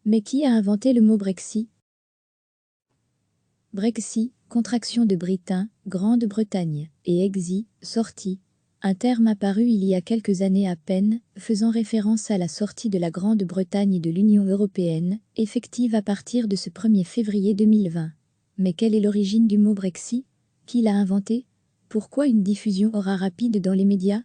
Mais qui a inventé le mot Brexit? Brexit, contraction de Britain, Grande-Bretagne, et exit, sortie. Un terme apparu il y a quelques années à peine, faisant référence à la sortie de la Grande-Bretagne de l'Union européenne, effective à partir de ce 1er février 2020. Mais quelle est l'origine du mot Brexit? Qui l'a inventé? Pourquoi une diffusion aura rapide dans les médias?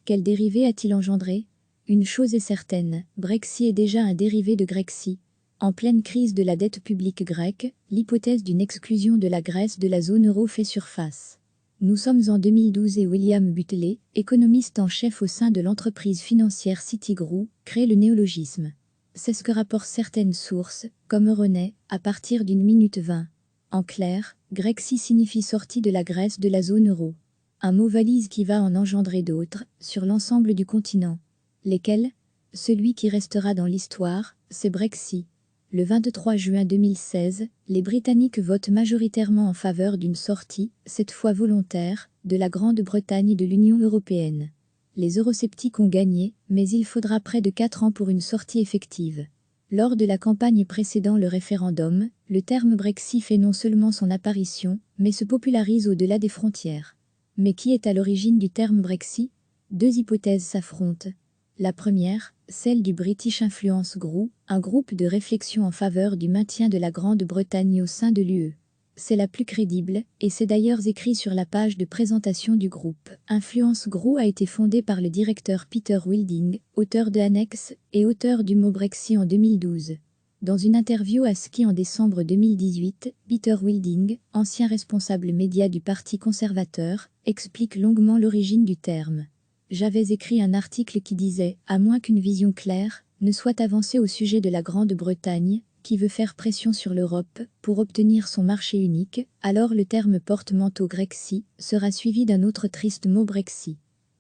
Quel dérivé a-t-il engendré? Une chose est certaine, Brexit est déjà un dérivé de Grexit. En pleine crise de la dette publique grecque, l'hypothèse d'une exclusion de la Grèce de la zone euro fait surface. Nous sommes en 2012 et William Butlé, économiste en chef au sein de l'entreprise financière Citigroup, crée le néologisme. C'est ce que rapportent certaines sources, comme Euronet, à partir d'une minute 20. En clair, Grexit signifie sortie de la Grèce de la zone euro. Un mot valise qui va en engendrer d'autres, sur l'ensemble du continent. Lesquels? Celui qui restera dans l'histoire, c'est Brexit. Le 23 juin 2016, les Britanniques votent majoritairement en faveur d'une sortie, cette fois volontaire, de la Grande-Bretagne de l'Union européenne. Les eurosceptiques ont gagné, mais il faudra près de 4 ans pour une sortie effective. Lors de la campagne précédant le référendum, le terme Brexit fait non seulement son apparition, mais se popularise au-delà des frontières. Mais qui est à l'origine du terme Brexit? Deux hypothèses s'affrontent. La première, celle du British Influence Group, un groupe de réflexion en faveur du maintien de la Grande-Bretagne au sein de l'UE. C'est la plus crédible, et c'est d'ailleurs écrit sur la page de présentation du groupe. Influence Group a été fondé par le directeur Peter Wilding, auteur de Annex, et auteur du mot Brexit en 2012. Dans une interview à Ski en décembre 2018, Peter Wilding, ancien responsable média du Parti conservateur, explique longuement l'origine du terme. J'avais écrit un article qui disait « À moins qu'une vision claire ne soit avancée au sujet de la Grande-Bretagne, qui veut faire pression sur l'Europe pour obtenir son marché unique, alors le terme porte-manteau Grexit sera suivi d'un autre triste mot Brexit ».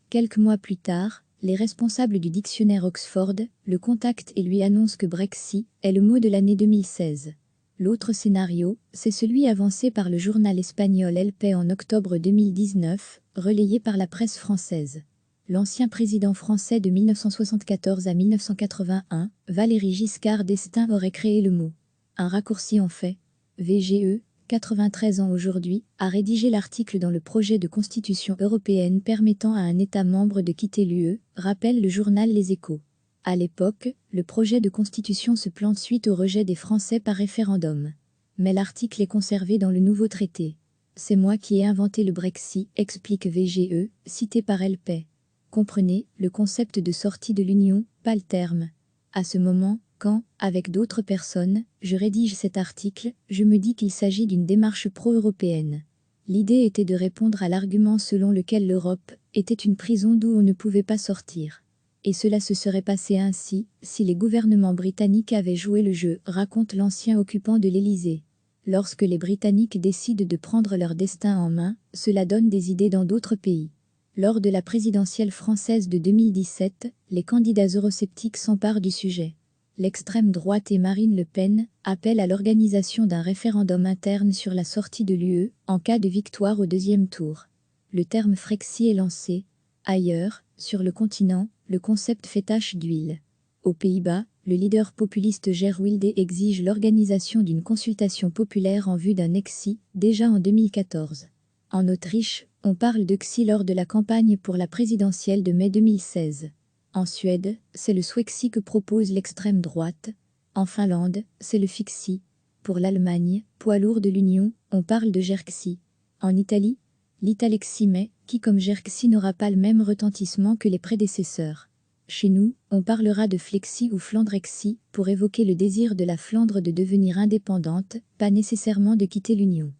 Quelques mois plus tard, les responsables du dictionnaire Oxford le contactent et lui annoncent que Brexit est le mot de l'année 2016. L'autre scénario, c'est celui avancé par le journal espagnol El País en octobre 2019, relayé par la presse française. L'ancien président français de 1974 à 1981, Valéry Giscard d'Estaing aurait créé le mot. Un raccourci en fait. VGE, 93 ans aujourd'hui, a rédigé l'article dans le projet de constitution européenne permettant à un État membre de quitter l'UE, rappelle le journal Les Échos. À l'époque, le projet de constitution se plante suite au rejet des Français par référendum. Mais l'article est conservé dans le nouveau traité. C'est moi qui ai inventé le Brexit, explique VGE, cité par El País. Comprenez, le concept de sortie de l'Union, pas le terme. À ce moment, quand, avec d'autres personnes, je rédige cet article, je me dis qu'il s'agit d'une démarche pro-européenne. L'idée était de répondre à l'argument selon lequel l'Europe était une prison d'où on ne pouvait pas sortir. Et cela se serait passé ainsi, si les gouvernements britanniques avaient joué le jeu, raconte l'ancien occupant de l'Élysée. Lorsque les Britanniques décident de prendre leur destin en main, cela donne des idées dans d'autres pays. Lors de la présidentielle française de 2017, les candidats eurosceptiques s'emparent du sujet. L'extrême droite et Marine Le Pen appellent à l'organisation d'un référendum interne sur la sortie de l'UE en cas de victoire au deuxième tour. Le terme Frexit est lancé. Ailleurs, sur le continent, le concept fait tache d'huile. Aux Pays-Bas, le leader populiste Geert Wilders exige l'organisation d'une consultation populaire en vue d'un exit, déjà en 2014. En Autriche, on parle de Xi lors de la campagne pour la présidentielle de mai 2016. En Suède, c'est le Swexit que propose l'extrême droite. En Finlande, c'est le Fixit. Pour l'Allemagne, poids lourd de l'Union, on parle de Jerxit. En Italie, l'Italexit mais, qui comme Jerxit n'aura pas le même retentissement que les prédécesseurs. Chez nous, on parlera de Flexit ou Flandrexit pour évoquer le désir de la Flandre de devenir indépendante, pas nécessairement de quitter l'Union.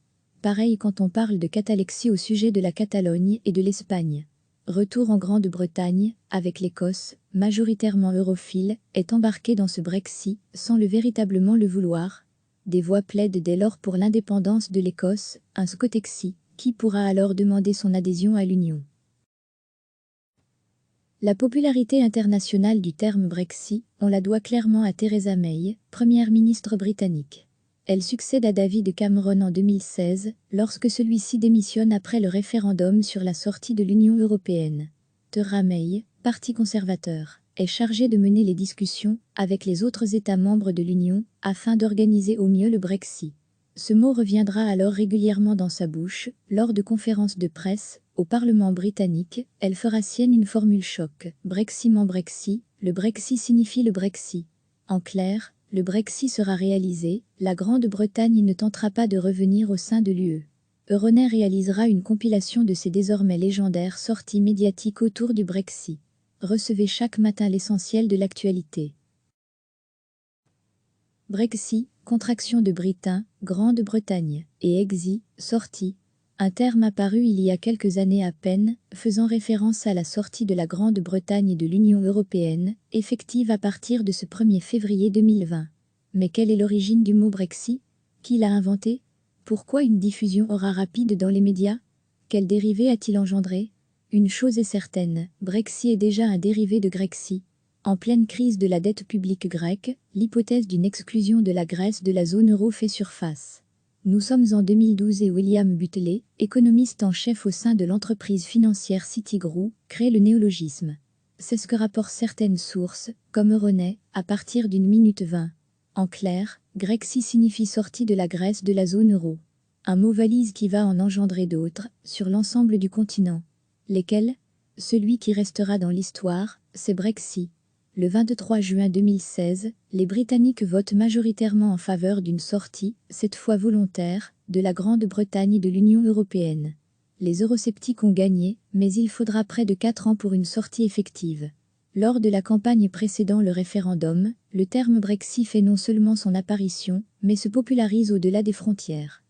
Pareil quand on parle de Catalexit au sujet de la Catalogne et de l'Espagne. Retour en Grande-Bretagne, avec l'Écosse, majoritairement europhile, est embarqué dans ce Brexit, sans véritablement le vouloir. Des voix plaident dès lors pour l'indépendance de l'Écosse, un Scotexit, qui pourra alors demander son adhésion à l'Union. La popularité internationale du terme Brexit, on la doit clairement à Theresa May, première ministre britannique. Elle succède à David Cameron en 2016, lorsque celui-ci démissionne après le référendum sur la sortie de l'Union européenne. Theresa May, Parti conservateur. est chargé de mener les discussions avec les autres États membres de l'Union afin d'organiser au mieux le Brexit. Ce mot reviendra alors régulièrement dans sa bouche, lors de conférences de presse, au Parlement britannique, elle fera sienne une formule choc. Breximent Brexit, le Brexit signifie le Brexit. En clair, le Brexit sera réalisé, la Grande-Bretagne ne tentera pas de revenir au sein de l'UE. Euronet réalisera une compilation de ces désormais légendaires sorties médiatiques autour du Brexit. Recevez chaque matin l'essentiel de l'actualité. Brexit, contraction de Britain, Grande-Bretagne, et exit, sortie. Un terme apparu il y a quelques années à peine, faisant référence à la sortie de la Grande-Bretagne de l'Union européenne, effective à partir de ce 1er février 2020. Mais quelle est l'origine du mot Brexit? Qui l'a inventé? Pourquoi une diffusion aura rapide dans les médias? Quel dérivé a-t-il engendré? Une chose est certaine, Brexit est déjà un dérivé de Grexit. En pleine crise de la dette publique grecque, l'hypothèse d'une exclusion de la Grèce de la zone euro fait surface. Nous sommes en 2012 et William Butlé, économiste en chef au sein de l'entreprise financière Citigroup, crée le néologisme. C'est ce que rapportent certaines sources, comme Euronet, à partir d'une minute 20. En clair, Grexit signifie sortie de la Grèce de la zone euro. Un mot valise qui va en engendrer d'autres, sur l'ensemble du continent. Lesquels? Celui qui restera dans l'histoire, c'est Brexit. Le 23 juin 2016, les Britanniques votent majoritairement en faveur d'une sortie, cette fois volontaire, de la Grande-Bretagne de l'Union européenne. Les eurosceptiques ont gagné, mais il faudra près de 4 ans pour une sortie effective. Lors de la campagne précédant le référendum, le terme Brexit fait non seulement son apparition, mais se popularise au-delà des frontières.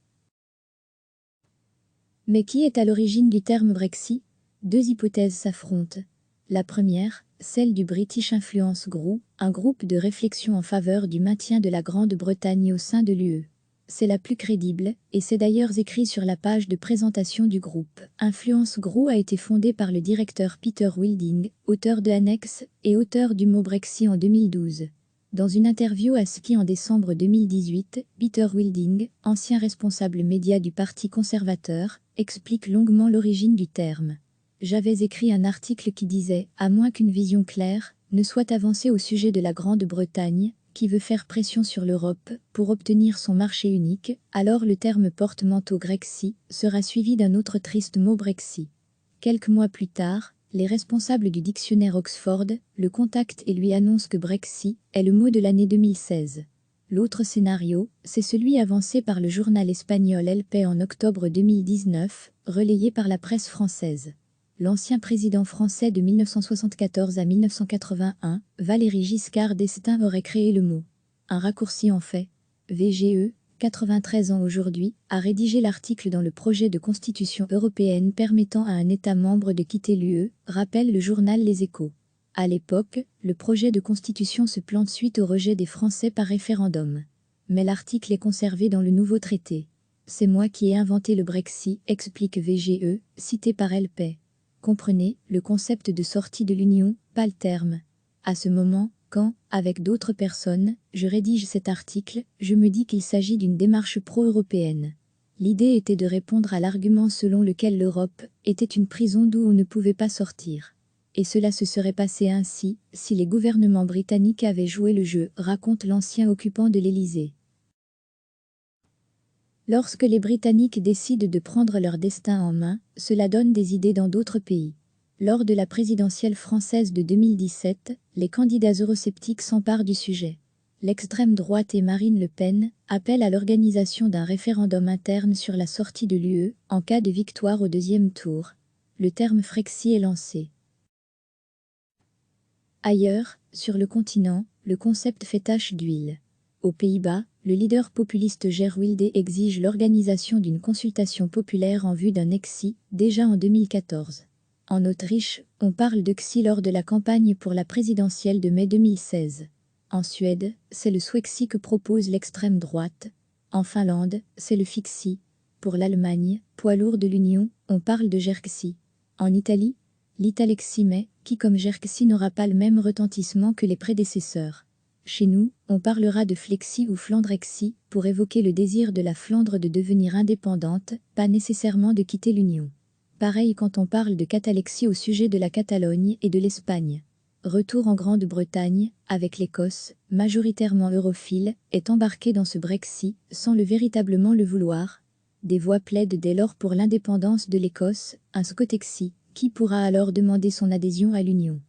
Mais qui est à l'origine du terme Brexit? Deux hypothèses s'affrontent. La première, celle du British Influence Group, un groupe de réflexion en faveur du maintien de la Grande-Bretagne au sein de l'UE. C'est la plus crédible, et c'est d'ailleurs écrit sur la page de présentation du groupe. Influence Group a été fondé par le directeur Peter Wilding, auteur de Annex, et auteur du mot Brexit en 2012. Dans une interview à Sky en décembre 2018, Peter Wilding, ancien responsable média du Parti conservateur, explique longuement l'origine du terme. J'avais écrit un article qui disait « À moins qu'une vision claire ne soit avancée au sujet de la Grande-Bretagne, qui veut faire pression sur l'Europe pour obtenir son marché unique, alors le terme porte-manteau Grexit sera suivi d'un autre triste mot Brexit. » Quelques mois plus tard, les responsables du dictionnaire Oxford le contactent et lui annoncent que Brexit est le mot de l'année 2016. L'autre scénario, c'est celui avancé par le journal espagnol El País en octobre 2019, relayé par la presse française. L'ancien président français de 1974 à 1981, Valéry Giscard d'Estaing aurait créé le mot. Un raccourci en fait. VGE, 93 ans aujourd'hui, a rédigé l'article dans le projet de constitution européenne permettant à un État membre de quitter l'UE, rappelle le journal Les Échos. À l'époque, le projet de constitution se plante suite au rejet des Français par référendum. Mais l'article est conservé dans le nouveau traité. C'est moi qui ai inventé le Brexit, explique VGE, cité par El País. Comprenez, le concept de sortie de l'Union, pas le terme. À ce moment, quand, avec d'autres personnes, je rédige cet article, je me dis qu'il s'agit d'une démarche pro-européenne. L'idée était de répondre à l'argument selon lequel l'Europe était une prison d'où on ne pouvait pas sortir. Et cela se serait passé ainsi, si les gouvernements britanniques avaient joué le jeu, raconte l'ancien occupant de l'Élysée. Lorsque les Britanniques décident de prendre leur destin en main, cela donne des idées dans d'autres pays. Lors de la présidentielle française de 2017, les candidats eurosceptiques s'emparent du sujet. L'extrême droite et Marine Le Pen appellent à l'organisation d'un référendum interne sur la sortie de l'UE en cas de victoire au deuxième tour. Le terme Frexit est lancé. Ailleurs, sur le continent, le concept fait tache d'huile. Aux Pays-Bas, le leader populiste Geert Wilders exige l'organisation d'une consultation populaire en vue d'un exit, déjà en 2014. En Autriche, on parle d'exit lors de la campagne pour la présidentielle de mai 2016. En Suède, c'est le Swexit que propose l'extrême droite. En Finlande, c'est le Fixit. Pour l'Allemagne, poids lourd de l'Union, on parle de Jerxit. En Italie, l'Italexit mais, qui comme Jerxit n'aura pas le même retentissement que les prédécesseurs. Chez nous, on parlera de Flexit ou Flandrexit pour évoquer le désir de la Flandre de devenir indépendante, pas nécessairement de quitter l'Union. Pareil quand on parle de Catalexit au sujet de la Catalogne et de l'Espagne. retour en Grande-Bretagne, avec l'Écosse, majoritairement europhile, est embarquée dans ce Brexit, sans véritablement le vouloir. Des voix plaident dès lors pour l'indépendance de l'Écosse, un Scotexit, qui pourra alors demander son adhésion à l'Union.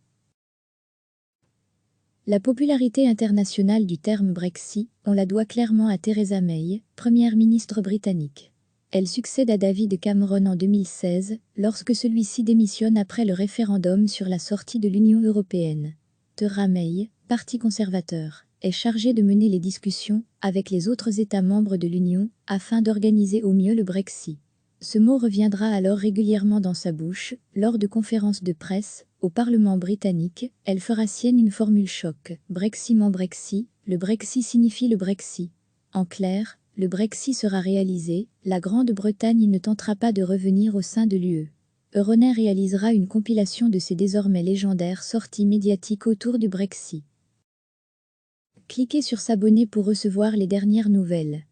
La popularité internationale du terme Brexit, on la doit clairement à Theresa May, première ministre britannique. Elle succède à David Cameron en 2016, lorsque celui-ci démissionne après le référendum sur la sortie de l'Union européenne. Theresa May, parti conservateur, est chargée de mener les discussions avec les autres États membres de l'Union afin d'organiser au mieux le Brexit. Ce mot reviendra alors régulièrement dans sa bouche, lors de conférences de presse, au Parlement britannique. Elle fera sienne une formule choc. Brexit mon Brexit, le Brexit signifie le Brexit. En clair, le Brexit sera réalisé, la Grande-Bretagne ne tentera pas de revenir au sein de l'UE. Euronet réalisera une compilation de ces désormais légendaires sorties médiatiques autour du Brexit. Cliquez sur s'abonner pour recevoir les dernières nouvelles.